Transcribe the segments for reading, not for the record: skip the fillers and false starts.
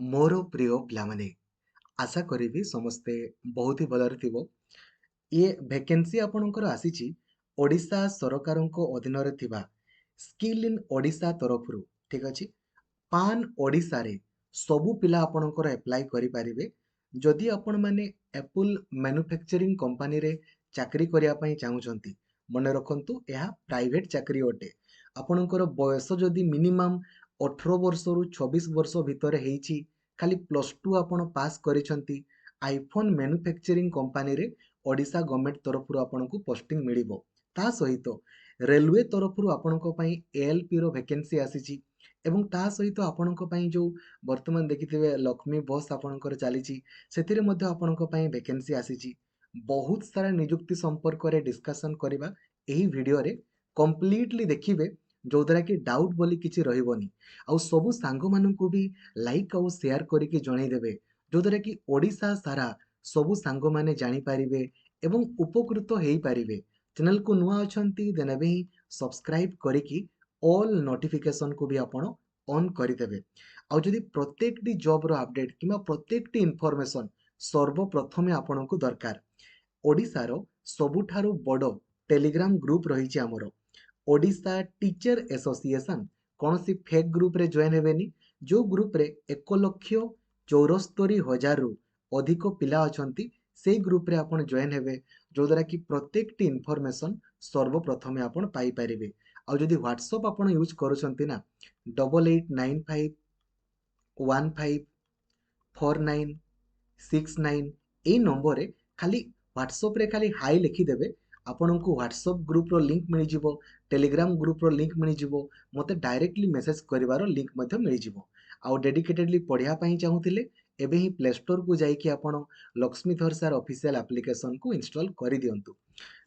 मोर प्रिय पिलामाने आशा करी समस्ते बहुत ही भलरे थिबो। ये वैकेंसी आपणकर आसीची ओडिशा सरकार अधीन थिबा स्किल इन ओडिशा तरफरु। ठीक अछि, पान ओडिशा रे सबु पिला आपणकर एप्लाई करि परिबे। जदि आपण माने एप्पल मैन्युफैक्चरिंग कंपनी रे चाकरी करिया पई चाहुचंती, मने रखंतु यह प्राइवेट चाकरी अटे। आपणकर बयस जदि मिनिमम 18 वर्ष रु 26 वर्ष भितर हेइची, खाली +2 आपण पास करिसंती, आईफोन मैन्युफैक्चरिंग कंपनी रे ओडिशा गवर्नमेंट तरफरु आपणको पोस्टिंग मिलिबो। ता सहित रेलवे तरफरु आपणको पई एएलपी रो वैकेंसी आसीची एवं ता सहित आपणको पई जो वर्तमान देखिथिबे लक्ष्मी बस आपणकर चालीची, सेथिरे मध्ये आपणको पई वैकेंसी आसीची। बहुत सारा नियुक्ति संपर्क रे डिस्कशन करिबा एही वीडियो रे कंप्लीटली देखिबे, जो द्वारा कि डाउट बोली किछि रहिबोनी। आउ सबु सांग माननकु भी लाइक आउ शेयर करिके जणाई देबे, जो द्वारा कि ओडिशा सारा सबु सांग माने जानि पारिबे एवं उपकृत हेई पारिबे। चैनल को नुआ अछंती देन भी सब्सक्राइब करिकी ऑल नोटिफिकेशन को भी आपण ऑन करिदेबे। आउ जदि प्रत्येकटी जॉब रो अपडेट किमा प्रत्येकटी इन्फॉर्मेशन सर्वप्रथमे आपणको दरकार, ओडिशार सबुठारु बड़ टेलीग्राम ग्रुप रही आमर ओडिशा टीचर एसोसिएशन। कौन सी फेक ग्रुप रे जॉइन हेबेनी, जो ग्रुप रे 1,74,000 रु अधिक पिला अछंती, से ग्रुप रे आपण जॉइन हेबे, जो द्वारा कि प्रत्येकटी इन्फॉर्मेशन सर्वप्रथमे आपण पाई परिबे। आ जदि व्हाट्सएप आपण यूज करूछंती ना, 8895154969 ए नंबर रे खाली व्हाट्सएप रे खाली हाई लिखिदेवे, आपनको व्हाट्सएप ग्रुप रो लिंक मिल जिवो, टेलीग्राम ग्रुप रो लिंक मिल जिवो, मते डायरेक्टली मेसेज करिवारो लिंक मध्ये मिल जिवो। आ डेडिकेटेडली पढ़िया पई चाहुथिले, एबे ही प्ले स्टोर को जाइकी आपण लक्ष्मीधर सर ऑफिशियल एप्लीकेशन को इंस्टॉल करि दियंतु।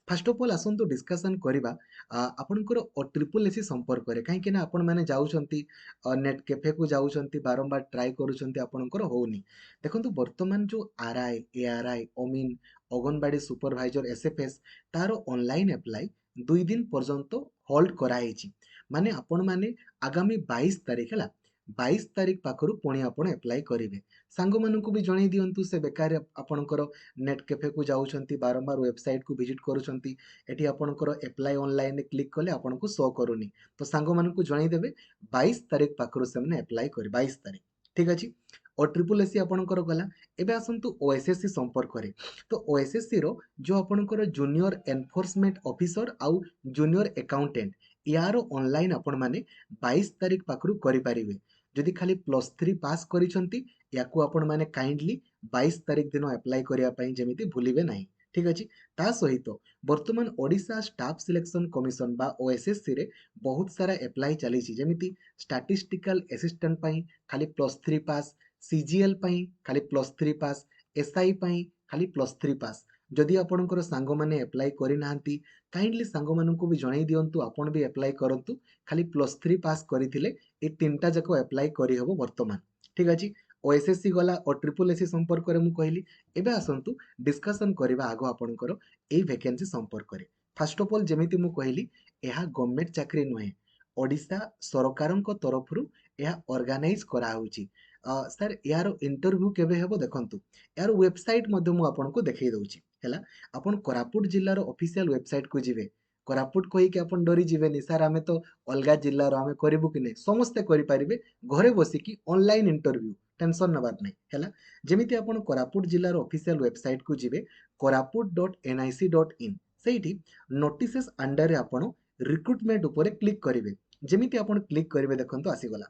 फास्ट ऑफ ऑल आसंतु डिस्कशन करिबा आपनकर ट्रिपल एसी संपर्क रे, काहे कि ना आपण माने जाउछंती नेट कैफे को जाउछंती, बारंबार ट्राई करूछंती, आपनकर होउनी। देखंतु वर्तमान जो आरआई, एआरआई, ओमिन, अंगनवाड़ी सुपरवाइजर, एसएफएस, तार ऑनलाइन अप्लाई 2 दिन पर्यंत होल्ड कराइछि। माने आपण माने आगामी 22 तारिख हला, 22 तारिख पाखरु पुणी आपण अप्लाई करिवे। सांग मानकु भी जणाई दियंतु, से बेकार आपणकर नेट कैफे को जाउछंती, बारंबार वेबसाइट को विजिट करूछंती, एठी आपणकर अप्लाई ऑनलाइन क्लिक कले आपनको शो करूनी। तो सांग मानकु जणाई देबे 22 तारिख पाखरु सेमने अप्लाई करि, 22 तारिख। ठीक अछि। और ट्रिपल एसी आपणकर गला। एबे आसंतु ओएसएससी संपर्क रे। तो ओएसएससी रो जो आपणकर जूनियर एनफोर्समेंट ऑफिसर आउ जूनियर अकाउंटेंट, यार ऑनलाइन आपण माने 22 तारिख पाखरु करि पारिबे। जदि खाली +3 पास करिसंती, याकू आपण माने काइंडली 22 तारिख दिन अप्लाई करिया पई जेमिति भूलिबे नाही। ठीक अछि। ता सहित वर्तमान ओडिशा स्टाफ सिलेक्शन कमिशन बा ओएसएससी रे बहुत सारा अप्लाई चलीछि, जेमिति स्टैटिस्टिकल असिस्टेंट पई खाली +3 पास, सीजीएल पई खाली +3 पास, एसआई पई खाली +3 पास। जदि आपणकर सांग माने अप्लाई करि नाहंती, काइंडली सांग माननकु भी जणाई दियंतु, आपण भी अप्लाई करंतु। खाली +3 पास करिथिले ए तीनटा जाको अप्लाई करि हबो वर्तमान। ठीक अछि। ओएसएससी गला और ट्रिपल एसी संपर्क रे मु कहली। एबे आसंतु डिस्कशन करिबा आगो आपणकर ए वैकेंसी संपर्क रे। फर्स्ट ऑफ ऑल जेमिति मु कहली, एहा गवर्नमेंट चाकरी नुहे, ओडिशा सरकारक तरफरु एहा ऑर्गेनाइज करा होउची। सर यार इंटरव्यू केबे हेबो देखंतु, यार वेबसाइट मध्ये मु आपनको देखै दउची हैला। आपण कोरापुट जिल्ला रो ऑफिशियल वेबसाइट को जिवे। कोरापुट कहि के आपण डरी जिवेनी, सर आमे तो अलगा जिल्ला रो आमे करिबु कि नै, समस्ते करि पारिबे घरे बसी कि ऑनलाइन इंटरव्यू, टेंशन नबार नै हैला। जेमिति आपण कोरापुट जिल्ला रो ऑफिशियल वेबसाइट को जिवे, koraput.nic.in, सेठी नोटिसेस अंडर रे आपण रिक्रूटमेंट ऊपर क्लिक करिवे। जेमिति आपण क्लिक करिवे देखंतु आसीगला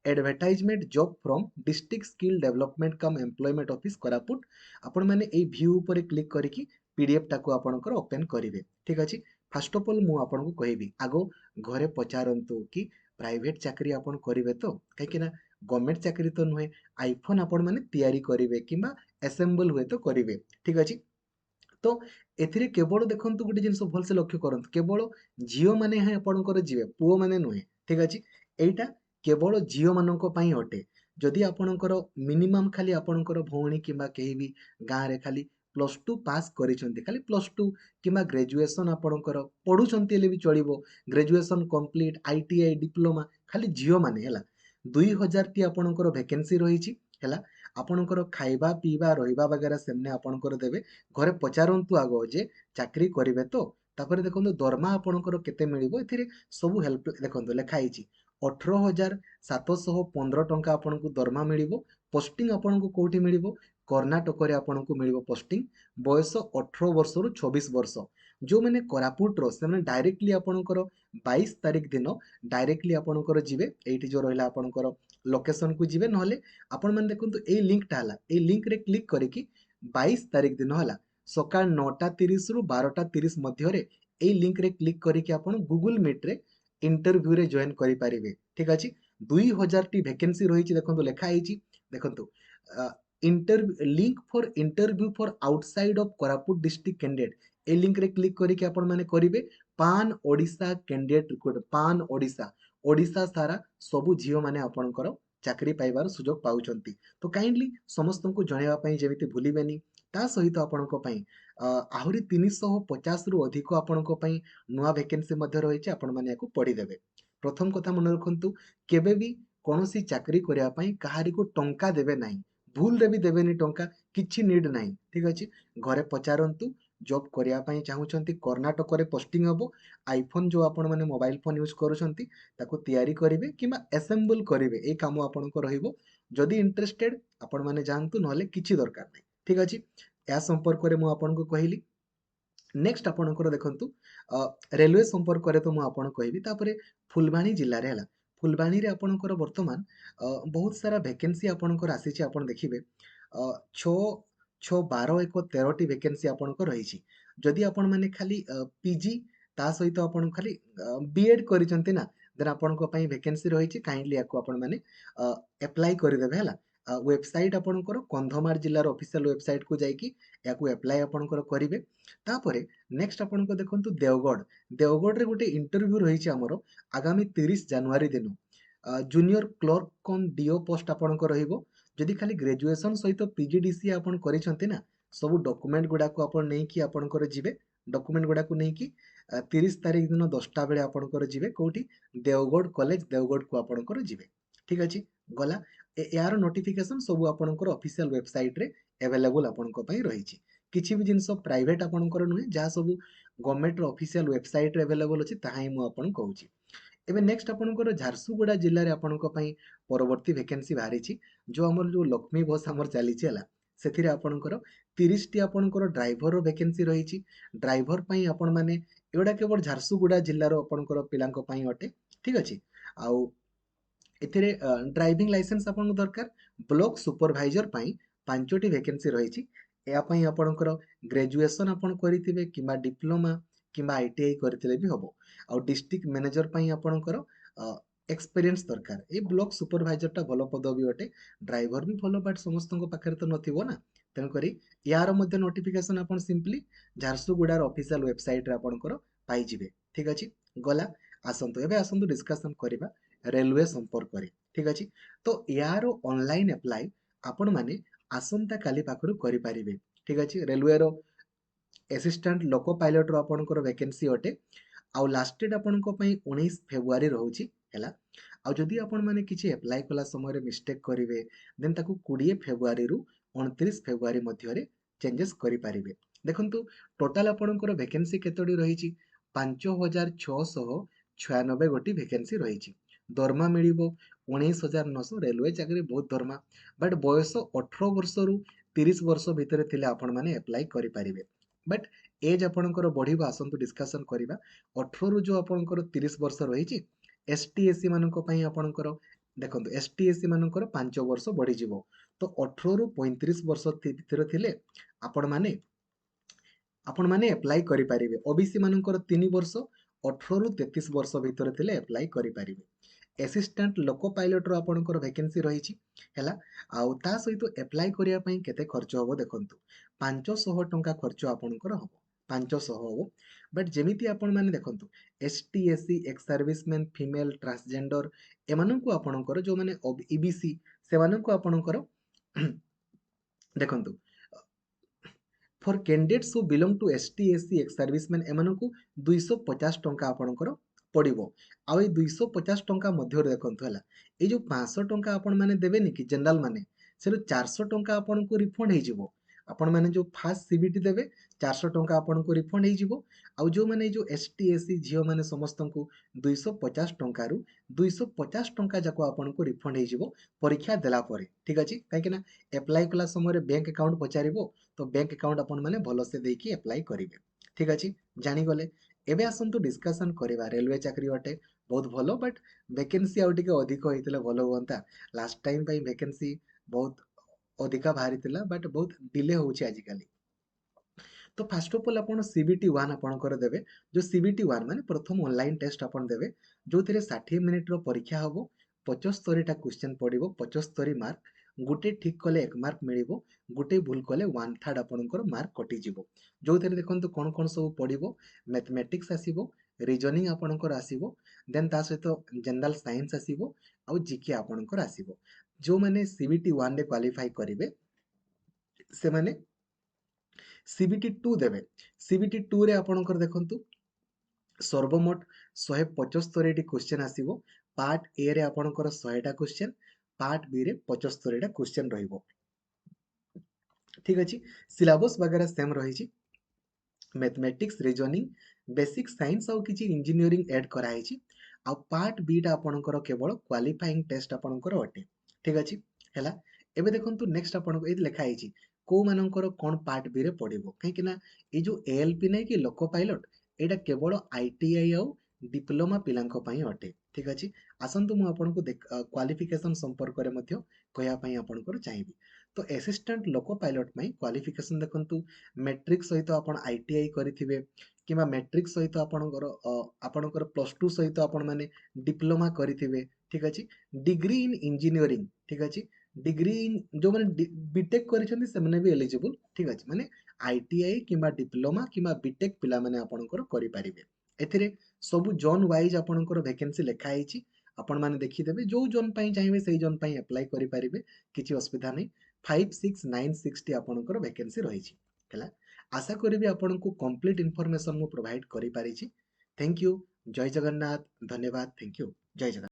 advertisement job from district skill development cum employment office Koraput. आपण माने ए व्यू ऊपर क्लिक करिकी पीडीएफ टाको आपणकर ओपन करिवे। ठीक अछि। फर्स्ट ऑफ ऑल मु आपनको कहिबी, आगो घरे पचारंतु कि प्राइवेट चाकरी आपण करिवे तो, काहे कि ना गवर्नमेंट चाकरी तो नुहे, आईफोन आपण माने तयारी करिवे किंबा असेंबल हुए तो करिवे। ठीक अछि। तो एथिरे केवल देखंतु गोटे जिंस भल से लक्ष्य करंतु, केवल झियो माने है आपणकर जिवे, पुओ माने नुहे। ठीक अछि। एइटा केवल झियो मानक पई हटे। जदि आपणकर मिनिमम खाली आपणकर भौणी किंबा केही भी गाँ रे खाली +2 पास करिसंती, खाली +2 किंबा ग्रेजुएशन आपणकर पढुचंती ले भी चलिबो, ग्रेजुएशन कंप्लीट, आईटीआई, डिप्लोमा, खाली झियो माने हैला। 2000 टी आपणकर वैकेंसी रहिछि ହେଲା ଆପଣଙ୍କର ଖାଇବା ପିଇବା ରହିବା ବଗେରା ସେମାନେ ଆପଣଙ୍କର ଦେବେ ଘରେ ପଚାରନ୍ତୁ ଆଗ ଯେ ଚାକିରି କରିବେ ତ ତାପରେ ଦେଖନ୍ତୁ ଦରମା ଆପଣଙ୍କର କେତେ ମିଳିବ ଏଥିରେ ସବୁ ହେଲ୍ପ ଦେଖନ୍ତୁ ଲେଖା ହେଇଛି 18,715 ଟଙ୍କା ଆପଣଙ୍କୁ ଦରମା ମିଳିବ ପୋଷ୍ଟିଂ ଆପଣଙ୍କୁ କୋଉଠି ମିଳିବ କର୍ଣ୍ଣାଟକରେ ଆପଣଙ୍କୁ ମିଳିବ ପୋଷ୍ଟିଂ ବୟସ 18 ବର୍ଷରୁ 24 ବର୍ଷ ଯୋଉମାନେ କୋରାପୁଟର ସେମାନେ ଡାଇରେକ୍ଟଲି ଆପଣଙ୍କର 22 ତାରିଖ ଦିନ ଡାଇରେକ୍ଟଲି ଆପଣଙ୍କର ଯିବେ ଏଇଠି ଯୋଉ ରହିଲା ଆପଣଙ୍କର ଲୋକେସନକୁ ଯିବେ ନହେଲେ ଆପଣମାନେ ଦେଖନ୍ତୁ ଏଇ ଲିଙ୍କଟା ହେଲା ଏଇ ଲିଙ୍କରେ କ୍ଲିକ୍ କରିକି 22 ତାରିଖ ଦିନ ହେଲା ସକାଳ 9:30ରୁ 12:30 ମଧ୍ୟରେ ଏଇ ଲିଙ୍କରେ କ୍ଲିକ୍ କରିକି ଆପଣ ଗୁଗୁଲ ମିଟ୍ରେ ଇଣ୍ଟରଭ୍ୟୁରେ ଜଏନ୍ କରିପାରିବେ ଠିକ ଅଛି 2000ଟି ଭେକେନ୍ସି ରହିଛି ଦେଖନ୍ତୁ ଲେଖା ହେଇଛି ଦେଖନ୍ତୁ link for interview for outside of Koraput district candidate এই লিঙ্করে ক্লিক করিকি আপনার করবে পান ওড়িশা ক্যান্ডিডেট রিক্রুট পান ওড়িশা ওড়িশা সারা সবু ঝিও মানে আপনার চাকরি পাইবার সুযোগ পাউଛନ୍ତି তো কাইন্ডলি সমস্তଙ୍କୁ জଣାଇବା ପାଇଁ ଯେମିତି ଭୁଲିବେନି ତା ସହିତ ଆପଣଙ୍କ ପାଇଁ ଆହୁରି 350ରୁ ଅଧିକ ଆପଣଙ୍କ ପାଇଁ ନୂଆ ଭେକେନ୍ସି ମଧ୍ୟ ରହିଛି ଆପଣମାନେ ୟାକୁ ପଢ଼ିଦେବେ ପ୍ରଥମ କଥା ମନେ ରଖନ୍ତୁ କେବେ ବି କୌଣସି ଚାକିରି କରିବା ପାଇଁ କାହାରିକୁ ଟଙ୍କା ଦେବେ ନାହିଁ ଭୁଲରେ ବି ଦେବେନି ଟଙ୍କା କିଛି ନିଡ୍ ନାହିଁ ଠିକ ଅଛି ଘରେ ପଚାରନ୍ତୁ ଜବ୍ କରିବା ପାଇଁ ଚାହୁଁଛନ୍ତି କର୍ଣ୍ଣାଟକରେ ପୋଷ୍ଟିଂ ହେବ ଆଇଫୋନ୍ ଯେଉଁ ଆପଣମାନେ ମୋବାଇଲ ଫୋନ୍ ୟୁଜ୍ କରୁଛନ୍ତି ତାକୁ ତିଆରି କରିବେ କିମ୍ବା ଆସେମ୍ବଲ୍ କରିବେ ଏଇ କାମ ଆପଣଙ୍କ ରହିବ ଯଦି ଇଣ୍ଟରେଷ୍ଟେଡ୍ ଆପଣମାନେ ଯାଆନ୍ତୁ ନହେଲେ କିଛି ଦରକାର ନାହିଁ ଠିକ ଅଛି ଏହା ସମ୍ପର୍କରେ ମୁଁ ଆପଣଙ୍କୁ କହିଲି ନେକ୍ସଟ ଆପଣଙ୍କର ଦେଖନ୍ତୁ ରେଲୱେ ସମ୍ପର୍କରେ ତ ମୁଁ ଆପଣଙ୍କୁ କହିବି ତାପରେ ଫୁଲବାଣୀ ଜିଲ୍ଲାରେ ହେଲା ଫୁଲବାଣୀରେ ଆପଣଙ୍କର ବର୍ତ୍ତମାନ ବହୁତ ସାରା ଭେକେନ୍ସି ଆପଣଙ୍କର ଆସିଛି ଆପଣ ଦେଖିବେ 6, 12, 1, 13ଟି ଭେକେନ୍ସି ଆପଣଙ୍କର ରହିଛି ଯଦି ଆପଣମାନେ ଖାଲି ପିଜି ତା ସହିତ ଆପଣ ଖାଲି ବିଏଡ୍ କରିଛନ୍ତି ନା ଦେନ୍ ଆପଣଙ୍କ ପାଇଁ ଭେକେନ୍ସି ରହିଛି କାଇଣ୍ଡଲି ୟାକୁ ଆପଣମାନେ ଆପ୍ଲାଏ କରିଦେବେ ହେଲା ୱେବସାଇଟ୍ ଆପଣଙ୍କର କନ୍ଧମାଳ ଜିଲ୍ଲାର ଅଫିସିଆଲ ୱେବସାଇଟ୍କୁ ଯାଇକି ୟାକୁ ଆପ୍ଲାଏ ଆପଣଙ୍କର କରିବେ ତାପରେ ନେକ୍ସଟ ଆପଣଙ୍କ ଦେଖନ୍ତୁ ଦେଓଗଡ଼ରେ ଗୋଟେ ଇଣ୍ଟରଭ୍ୟୁ ରହିଛି ଆମର ଆଗାମୀ 30 ଜାନୁଆରୀ ଦିନ ଜୁନିୟର କ୍ଲର୍କ କମ୍ ଡିଓ ପୋଷ୍ଟ ଆପଣଙ୍କ ରହିବ ଯଦି ଖାଲି ଗ୍ରାଜୁଏସନ୍ ସହିତ ପିଜିଡିସିଏ ଆପଣ କରିଛନ୍ତି ନା ସବୁ ଡକୁମେଣ୍ଟ ଗୁଡ଼ାକୁ ଆପଣ ନେଇକି ଆପଣଙ୍କର ଯିବେ ଡକୁମେଣ୍ଟ ଗୁଡ଼ାକୁ ନେଇକି 30 ତାରିଖ ଦିନ 10ଟା ବେଳେ ଆପଣଙ୍କର ଯିବେ କୋଉଠି ଦେଓଗଡ଼ କଲେଜ ଦେଓଗଡ଼କୁ ଆପଣଙ୍କର ଯିବେ ଠିକ ଅଛି ଗଲା ଏହାର ନୋଟିଫିକେସନ ସବୁ ଆପଣଙ୍କର ଅଫିସିଆଲ ୱେବସାଇଟ୍ରେ ଆଭେଲେବୁଲ ଆପଣଙ୍କ ପାଇଁ ରହିଛି କିଛି ବି ଜିନିଷ ପ୍ରାଇଭେଟ ଆପଣଙ୍କର ନୁହେଁ ଯାହା ସବୁ ଗଭର୍ଣ୍ଣମେଣ୍ଟର ଅଫିସିଆଲ ୱେବସାଇଟ୍ରେ ଆଭେଲେବୁଲ ଅଛି ତାହା ହିଁ ମୁଁ ଆପଣଙ୍କୁ କହୁଛି ଏବେ ନେକ୍ସଟ ଆପଣଙ୍କର ଝାରସୁଗୁଡ଼ା ଜିଲ୍ଲାରେ ଆପଣଙ୍କ ପାଇଁ ପରବର୍ତ୍ତୀ ଭେକେନ୍ସି ବାହାରିଛି ଯେଉଁ ଆମର ଯେଉଁ ଲକ୍ଷ୍ମୀ ବସ୍ ଆମର ଚାଲିଛି ହେଲା ସେଥିରେ ଆପଣଙ୍କର 30ଟି ଆପଣଙ୍କର ଡ୍ରାଇଭରର ଭେକେନ୍ସି ରହିଛି ଡ୍ରାଇଭର ପାଇଁ ଆପଣମାନେ ଏଗୁଡ଼ା କେବଳ ଝାରସୁଗୁଡ଼ା ଜିଲ୍ଲାର ଆପଣଙ୍କର ପିଲାଙ୍କ ପାଇଁ ଅଟେ ଠିକ ଅଛି ଆଉ ଏଥିରେ ଡ୍ରାଇଭିଂ ଲାଇସେନ୍ସ ଆପଣଙ୍କୁ ଦରକାର ବ୍ଲକ ସୁପରଭାଇଜର ପାଇଁ 5ଟି ଭେକେନ୍ସି ରହିଛି ଏହା ପାଇଁ ଆପଣଙ୍କର ଗ୍ରାଜୁଏସନ ଆପଣ କରିଥିବେ କିମ୍ବା ଡିପ୍ଲୋମା କିମ୍ବା ITI କରିଥିଲେ ବି ହବ ଆଉ ଡିଷ୍ଟ୍ରିକ୍ଟ ମ୍ୟାନେଜର ପାଇଁ ଆପଣଙ୍କର ଏକ୍ସପିରିଏନ୍ସ ଦରକାର ଏଇ ବ୍ଲକ ସୁପରଭାଇଜରଟା ଭଲ ପଦବୀ ଅଟେ ଡ୍ରାଇଭର ବି ଭଲ ବଟ୍ ସମସ୍ତଙ୍କ ପାଖରେ ତ ନଥିବ ନା ତେଣୁକରି ୟାର ମଧ୍ୟ ନୋଟିଫିକେସନ ଆପଣ ସିମ୍ପଲି ଝାରସୁଗୁଡ଼ାର ଅଫିସିଆଲ ୱେବସାଇଟ୍ରେ ଆପଣଙ୍କର ପାଇଯିବେ ଠିକ ଅଛି ଗଲା ଆସନ୍ତୁ ଏବେ ଆସନ୍ତୁ ଡିସ୍କସନ କରିବା ରେଲୱେ ସମ୍ପର୍କରେ ଠିକ ଅଛି ତ ୟାର ଅନଲାଇନ ଆପ୍ଲାଏ ଆପଣମାନେ ଆସନ୍ତା କାଲି ପାଖରୁ କରିପାରିବେ ଠିକ ଅଛି ରେଲୱେର ଆସିଷ୍ଟାଣ୍ଟ ଲୋକ ପାଇଲଟର ଆପଣଙ୍କର ଭେକେନ୍ସି ଅଟେ ଆଉ ଲାଷ୍ଟ ଡେଟ୍ ଆପଣଙ୍କ ପାଇଁ 19 ଫେବୃଆରୀ ରହୁଛି ହେଲା ଆଉ ଯଦି ଆପଣମାନେ କିଛି ଆପ୍ଲାଏ କଲା ସମୟରେ ମିଷ୍ଟେକ୍ କରିବେ ଦେନ୍ ତାକୁ 20 ଫେବୃଆରୀରୁ 29 ଫେବୃଆରୀ ମଧ୍ୟରେ ଚେଞ୍ଜେସ୍ କରିପାରିବେ ଦେଖନ୍ତୁ ଟୋଟାଲ ଆପଣଙ୍କର ଭେକେନ୍ସି କେତୋଟି ରହିଛି 5,696 ଗୋଟି ଭେକେନ୍ସି ରହିଛି ଦରମା ମିଳିବ 19,900 ରେଲୱେ ଚାକିରି ବହୁତ ଦରମା ବଟ୍ ବୟସ 18 ବର୍ଷରୁ 30 ବର୍ଷ ଭିତରେ ଥିଲେ ଆପଣମାନେ ଆପ୍ଲାଏ କରିପାରିବେ ବଟ୍ ଏଜ୍ ଆପଣଙ୍କର ବଢ଼ିବ ଆସନ୍ତୁ ଡିସ୍କସନ୍ କରିବା 18ରୁ ଯେଉଁ ଆପଣଙ୍କର 30 ବର୍ଷ ରହିଛି ST SC ମାନଙ୍କ ପାଇଁ ଆପଣଙ୍କର ଦେଖନ୍ତୁ ST SC ମାନଙ୍କର 5 ବର୍ଷ ବଢ଼ିଯିବ ତ 18ରୁ 35 ବର୍ଷ ଭିତରେ ଥିଲେ ଆପଣମାନେ ଆପ୍ଲାଏ କରିପାରିବେ OBC ମାନଙ୍କର 3 ବର୍ଷ 18ରୁ 33 ବର୍ଷ ଭିତରେ ଥିଲେ ଆପ୍ଲାଏ କରିପାରିବେ ଆସିଷ୍ଟାଣ୍ଟ ଲୋକ ପାଇଲଟର ଆପଣଙ୍କର ଭେକେନ୍ସି ରହିଛି ହେଲା ଆଉ ତା ସହିତ ଆପ୍ଲାଏ କରିବା ପାଇଁ କେତେ ଖର୍ଚ୍ଚ ହେବ ଦେଖନ୍ତୁ 500 ଟଙ୍କା ଖର୍ଚ୍ଚ ଆପଣଙ୍କର ହେବ 500 ହେବ ବଟ୍ ଯେମିତି ଆପଣମାନେ ଦେଖନ୍ତୁ ST SC ex serviceman female transgender ଏମାନଙ୍କୁ ଆପଣଙ୍କର ଯେଉଁମାନେ EBC ସେମାନଙ୍କୁ ଆପଣଙ୍କର ଦେଖନ୍ତୁ for candidates who belong to ST SC ex serviceman ଏମାନଙ୍କୁ 250 ଟଙ୍କା ଆପଣଙ୍କର ପଡ଼ିବ ଆଉ ଏଇ 250 ଟଙ୍କା ମଧ୍ୟରେ ଦେଖନ୍ତୁ ହେଲା ଏଇ ଯେଉଁ 500 ଟଙ୍କା ଆପଣମାନେ ଦେବେନି କି ଜେନେରାଲ ମାନେ ସେଠୁ 400 ଟଙ୍କା ଆପଣଙ୍କୁ ରିଫଣ୍ଡ ହେଇଯିବ। ଆପଣମାନେ ଯେଉଁ ଫାଷ୍ଟ ସିବିଟି ଦେବେ 400 ଟଙ୍କା ଆପଣଙ୍କୁ ରିଫଣ୍ଡ ହେଇଯିବ। ଆଉ ଯେଉଁମାନେ ଯେଉଁ ST SC ଝିଅମାନେ ସମସ୍ତଙ୍କୁ 250 ଟଙ୍କାରୁ 250 ଟଙ୍କା ଯାକ ଆପଣଙ୍କୁ ରିଫଣ୍ଡ ହେଇଯିବ ପରୀକ୍ଷା ଦେଲା ପରେ। ଠିକ୍ ଅଛି, କାହିଁକିନା ଆପ୍ଲାଏ କଲା ସମୟରେ ବ୍ୟାଙ୍କ ଆକାଉଣ୍ଟ ପଚାରିବ, ତ ବ୍ୟାଙ୍କ ଆକାଉଣ୍ଟ ଆପଣମାନେ ଭଲସେ ଦେଇକି ଆପ୍ଲାଏ କରିବେ। ଠିକ୍ ଅଛି, ଜାଣିଗଲେ। ଏବେ ଆସନ୍ତୁ ଡିସ୍କସନ୍ କରିବା। ରେଲୱେ ଚାକିରି ଅଟେ, ବହୁତ ଭଲ, ବଟ୍ ଭେକେନ୍ସି ଆଉ ଟିକେ ଅଧିକ ହେଇଥିଲେ ଭଲ ହୁଅନ୍ତା। ଲାଷ୍ଟ ଟାଇମ୍ ପାଇଁ ଭେକେନ୍ସି ବହୁତ ଅଧିକା ବାହାରିଥିଲା, ବଟ୍ ବହୁତ ଡିଲେ ହେଉଛି ଆଜିକାଲି। ତ ଫାଷ୍ଟ ଅଫ୍ ଅଲ୍ ଆପଣ CBT 1 ଆପଣଙ୍କର ଦେବେ। ଯେଉଁ CBT 1 ମାନେ ପ୍ରଥମ ଅନଲାଇନ୍ ଟେଷ୍ଟ ଆପଣ ଦେବେ, ଯେଉଁଥିରେ 60 ମିନିଟ୍ର ପରୀକ୍ଷା ହେବ। 75ଟା କ୍ୱେଶ୍ଚନ୍ ପଡ଼ିବ, 75 ମାର୍କ। ଗୋଟେ ଠିକ୍ କଲେ 1 ମାର୍କ ମିଳିବ, ଗୋଟେ ଭୁଲ କଲେ 1/3 ଆପଣଙ୍କର ମାର୍କ କଟିଯିବ। ଯେଉଁଥିରେ ଦେଖନ୍ତୁ କ'ଣ କ'ଣ ସବୁ ପଡ଼ିବ। ମ୍ୟାଥମେଟିକ୍ସ ଆସିବ, ରିଜନିଂ ଆପଣଙ୍କର ଆସିବ, ଦେନ୍ ତା ସହିତ ଜେନେରାଲ ସାଇନ୍ସ ଆସିବ, ଆଉ GK ଆପଣଙ୍କର ଆସିବ। ଯେଉଁମାନେ CBT 1ରେ କ୍ୱାଲିଫାଇ କରିବେ ସେମାନେ CBT 2 ଦେବେ। CBT 2ରେ ଆପଣଙ୍କର ଦେଖନ୍ତୁ ସର୍ବମୋଟ 175ଟି କ୍ୱେଶ୍ଚନ୍ ଆସିବ। ପାର୍ଟ ଏରେ ଆପଣଙ୍କର 100ଟା କ୍ୱେଶ୍ଚନ୍, ପାର୍ଟ ବିରେ 75ଟା କ୍ୱେଶ୍ଚନ୍ ରହିବ। ଠିକ୍ ଅଛି, ସିଲାବସ୍ ବଗେରା ସେମ୍ ରହିଛି। ମ୍ୟାଥମେଟିକ୍ସ, ରିଜନିଂ, ବେସିକ୍ ସାଇନ୍ସ ଆଉ କିଛି ଇଞ୍ଜିନିୟରିଂ ଆଡ୍ କରାହେଇଛି। ଆଉ ପାର୍ଟ ବିଟା ଆପଣଙ୍କର କେବଳ କ୍ୱାଲିଫାଇଂ ଟେଷ୍ଟ ଆପଣଙ୍କର ଅଟେ। ଠିକ୍ ଅଛି, ହେଲା। ଏବେ ଦେଖନ୍ତୁ ନେକ୍ସଟ ଆପଣଙ୍କୁ ଏଇଠି ଲେଖା ହେଇଛି କୋଉମାନଙ୍କର କ'ଣ ପାର୍ଟ ବିରେ ପଡ଼ିବ। କାହିଁକି ନା ଏଇ ଯେଉଁ ALP ନାହିଁ କି ଲୋକ ପାଇଲଟ, ଏଇଟା କେବଳ ITI ଆଉ ଡିପ୍ଲୋମା ପିଲାଙ୍କ ପାଇଁ ଅଟେ। ଠିକ୍ ଅଛି, ଆସନ୍ତୁ ମୁଁ ଆପଣଙ୍କୁ କ୍ୱାଲିଫିକେସନ ସମ୍ପର୍କରେ ମଧ୍ୟ କହିବା ପାଇଁ ଆପଣଙ୍କର ଚାହିଁବି। ତ ଆସିଷ୍ଟାଣ୍ଟ ଲୋକ ପାଇଲଟ ପାଇଁ କ୍ୱାଲିଫିକେସନ ଦେଖନ୍ତୁ, ମେଟ୍ରିକ୍ ସହିତ ଆପଣ ITI କରିଥିବେ, କିମ୍ବା ମେଟ୍ରିକ୍ ସହିତ ଆପଣଙ୍କର +2 ସହିତ ଆପଣମାନେ ଡିପ୍ଲୋମା କରିଥିବେ। ଠିକ୍ ଅଛି, ଡିଗ୍ରୀ ଇନ୍ ଇଞ୍ଜିନିୟରିଂ। ଠିକ୍ ଅଛି, ଡିଗ୍ରୀ ଇନ୍ ଯେଉଁମାନେ ବିଟେକ୍ କରିଛନ୍ତି ସେମାନେ ବି ଏଲିଜିବୁଲ୍। ଠିକ୍ ଅଛି, ମାନେ ITI କିମ୍ବା ଡିପ୍ଲୋମା କିମ୍ବା ବିଟେକ୍ ପିଲାମାନେ ଆପଣଙ୍କର କରିପାରିବେ। ଏଥିରେ ସବୁ ଜୋନ୍ ୱାଇଜ୍ ଆପଣଙ୍କର ଭେକେନ୍ସି ଲେଖା ହେଇଛି। ଆପଣମାନେ ଦେଖିଦେବେ, ଯେଉଁ ଜୋନ୍ ପାଇଁ ଚାହିଁବେ ସେଇ ଜୋନ୍ ପାଇଁ ଆପ୍ଲାଏ କରିପାରିବେ, କିଛି ଅସୁବିଧା ନାହିଁ। 5, 6, 9, 6ଟି ଆପଣଙ୍କର ଭେକେନ୍ସି ରହିଛି। ହେଲା, ଆଶା କରିବି ଆପଣଙ୍କୁ କମ୍ପ୍ଲିଟ୍ ଇନଫର୍ମେସନ୍ ମୁଁ ପ୍ରୋଭାଇଡ଼ କରିପାରିଛି। ଥ୍ୟାଙ୍କ ୟୁ, ଜୟ ଜଗନ୍ନାଥ, ଧନ୍ୟବାଦ, ଥ୍ୟାଙ୍କ ୟୁ, ଜୟ ଜଗନ୍ନାଥ।